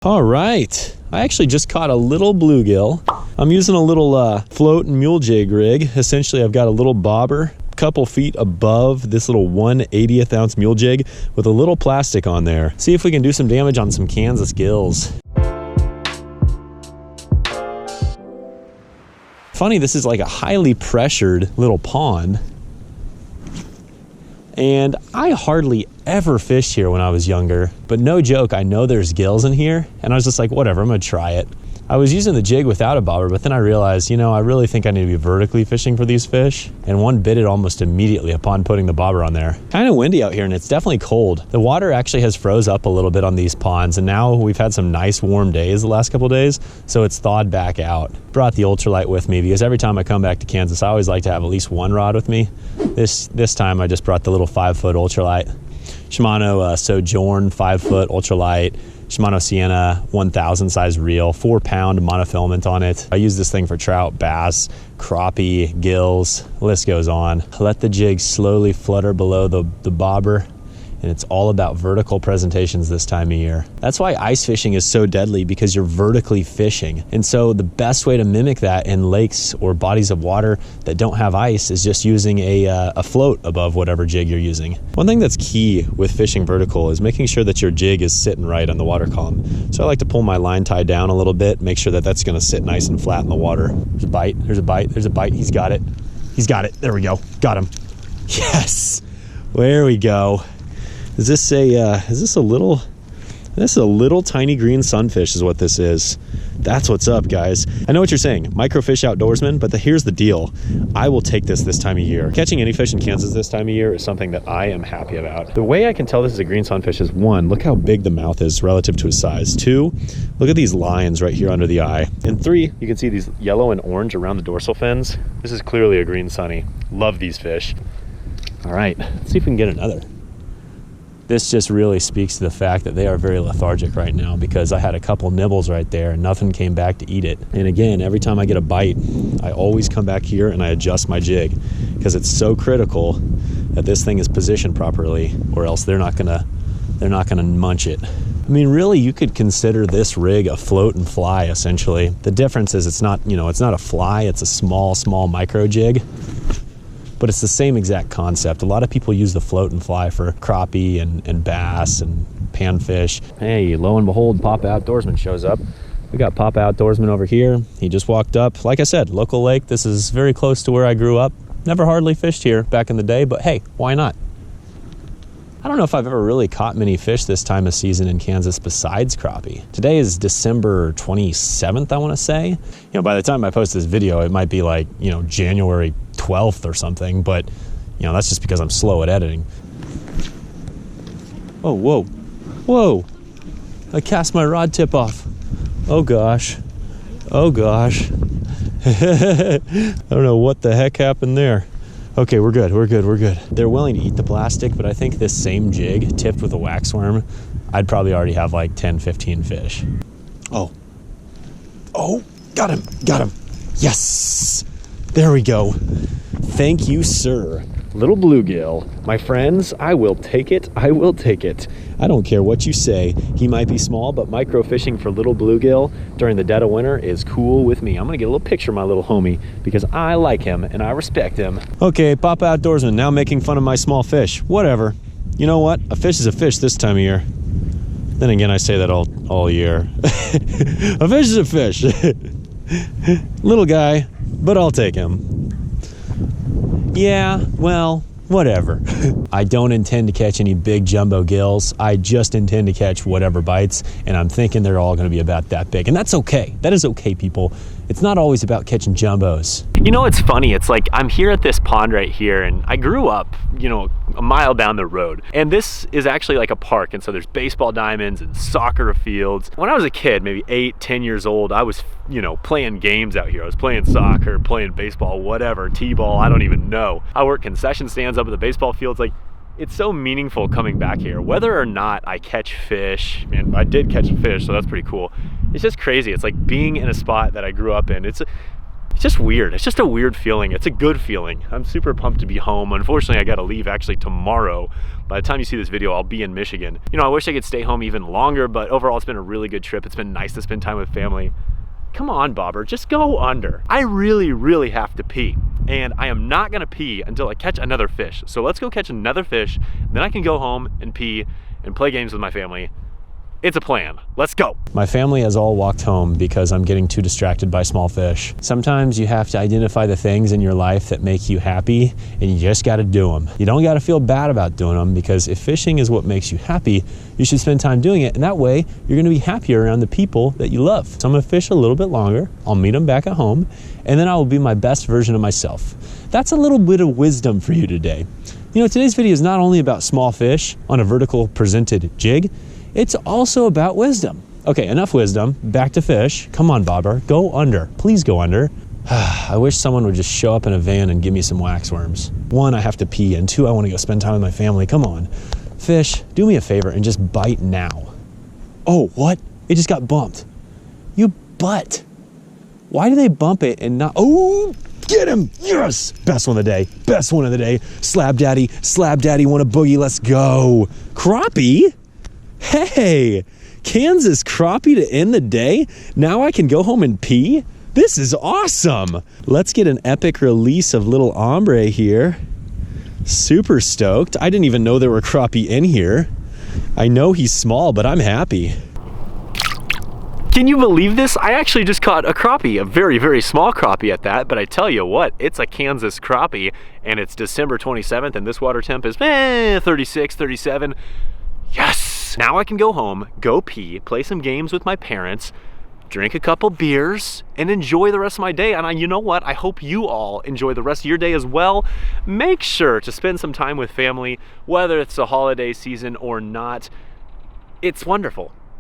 All right, I actually just caught a little bluegill. I'm using a little float and mule jig rig. Essentially, I've got a little bobber a couple feet above this little 1/80th ounce mule jig with a little plastic on there. See if we can do some damage on some Kansas gills. Funny, this is like a highly pressured little pond. And I hardly ever fished here when I was younger, but no joke, I know there's gills in here, and I was just like, whatever, I'm gonna try it. I was using the jig without a bobber, but then I realized, I really think I need to be vertically fishing for these fish, and one bit it almost immediately upon putting the bobber on there. Kind of windy out here, and it's definitely cold. The water actually has froze up a little bit on these ponds, and now we've had some nice warm days the last couple of days, so it's thawed back out. Brought the ultralight with me because every time I come back to Kansas, I always like to have at least one rod with me. This time I just brought the little 5-foot ultralight. Shimano Sojourn 5-foot ultralight. Shimano Sienna 1000 size reel, 4-pound monofilament on it. I use this thing for trout, bass, crappie, gills, the list goes on. Let the jig slowly flutter below the bobber, and it's all about vertical presentations this time of year. That's why ice fishing is so deadly, because you're vertically fishing. And so the best way to mimic that in lakes or bodies of water that don't have ice is just using a float above whatever jig you're using. One thing that's key with fishing vertical is making sure that your jig is sitting right on the water column. So I like to pull my line tie down a little bit, make sure that that's gonna sit nice and flat in the water. There's a bite, there's a bite, there's a bite. He's got it. He's got it. There we go. Got him. Yes. There we go. Is this a little tiny green sunfish is what this is. That's what's up, guys. I know what you're saying, microfish outdoorsman, but here's the deal. I will take this time of year. Catching any fish in Kansas this time of year is something that I am happy about. The way I can tell this is a green sunfish is, 1, look how big the mouth is relative to his size. 2, look at these lines right here under the eye. And 3, you can see these yellow and orange around the dorsal fins. This is clearly a green sunny. Love these fish. All right, let's see if we can get another. This just really speaks to the fact that they are very lethargic right now, because I had a couple nibbles right there and nothing came back to eat it. And again, every time I get a bite, I always come back here and I adjust my jig, because it's so critical that this thing is positioned properly, or else they're not gonna munch it. I mean, really, you could consider this rig a float and fly, essentially. The difference is it's not a fly, it's a small micro jig. But it's the same exact concept. A lot of people use the float and fly for crappie and bass and panfish. Hey, lo and behold, Papa Outdoorsman shows up. We got Papa Outdoorsman over here. He just walked up. Like I said, local lake. This is very close to where I grew up. Never hardly fished here back in the day, but hey, why not? I don't know if I've ever really caught many fish this time of season in Kansas besides crappie. Today is December 27th, I want to say. By the time I post this video, it might be like, January 12th or something, but that's just because I'm slow at editing. Oh, whoa. I cast my rod tip off. Oh gosh. I don't know what the heck happened there. Okay, we're good. They're willing to eat the plastic, but I think this same jig tipped with a waxworm, I'd probably already have like 10, 15 fish. Oh, got him. Yes, there we go. Thank you, sir. Little bluegill. My friends, I will take it. I don't care what you say. He might be small, but microfishing for little bluegill during the dead of winter is cool with me. I'm gonna get a little picture of my little homie because I like him and I respect him. Okay, Papa Outdoorsman, now making fun of my small fish. Whatever. You know what? A fish is a fish this time of year. Then again, I say that all year. A fish is a fish. Little guy, but I'll take him. Yeah, well, whatever. I don't intend to catch any big jumbo gills. I just intend to catch whatever bites, and I'm thinking they're all gonna be about that big. And that's okay. That is okay, people. It's not always about catching jumbos. It's funny. It's like I'm here at this pond right here, and I grew up, a mile down the road. And this is actually like a park, and so there's baseball diamonds and soccer fields. When I was a kid, maybe 8, 10 years old, I was, playing games out here. I was playing soccer, playing baseball, whatever, t-ball, I don't even know. I worked concession stands up at the baseball fields. Like, it's so meaningful coming back here. Whether or not I catch fish, man, I did catch a fish, so that's pretty cool. It's just crazy. It's like being in a spot that I grew up in. It's It's just weird. It's just a weird feeling. It's a good feeling. I'm super pumped to be home. Unfortunately, I gotta leave actually tomorrow. By the time you see this video, I'll be in Michigan. You know, I wish I could stay home even longer, but overall it's been a really good trip. It's been nice to spend time with family. Come on, Bobber, just go under. I really, really have to pee. And I am not gonna pee until I catch another fish. So let's go catch another fish, then I can go home and pee and play games with my family. It's a plan. Let's go. My family has all walked home because I'm getting too distracted by small fish. Sometimes you have to identify the things in your life that make you happy, and you just got to do them. You don't got to feel bad about doing them, because if fishing is what makes you happy, you should spend time doing it, and that way you're going to be happier around the people that you love. So I'm going to fish a little bit longer. I'll meet them back at home, and then I will be my best version of myself. That's a little bit of wisdom for you today. You know, today's video is not only about small fish on a vertical presented jig, it's also about wisdom. Okay, enough wisdom, back to fish. Come on, Bobber, go under, please go under. I wish someone would just show up in a van and give me some waxworms. One, I have to pee, and two, I want to go spend time with my family. Come on. Fish, do me a favor and just bite now. Oh, what? It just got bumped. You butt. Why do they bump it and not, oh, get him, yes! Best one of the day, best one of the day. Slab daddy, want a boogie, let's go. Crappie? Hey, Kansas crappie to end the day? Now I can go home and pee? This is awesome. Let's get an epic release of little ombre here. Super stoked. I didn't even know there were crappie in here. I know he's small, but I'm happy. Can you believe this? I actually just caught a crappie, a very, very small crappie at that, but I tell you what, it's a Kansas crappie, and it's December 27th, and this water temp is 36, 37. Yes! Now I can go home, go pee, play some games with my parents, drink a couple beers, and enjoy the rest of my day. And you know what? I hope you all enjoy the rest of your day as well. Make sure to spend some time with family, whether it's a holiday season or not. It's wonderful.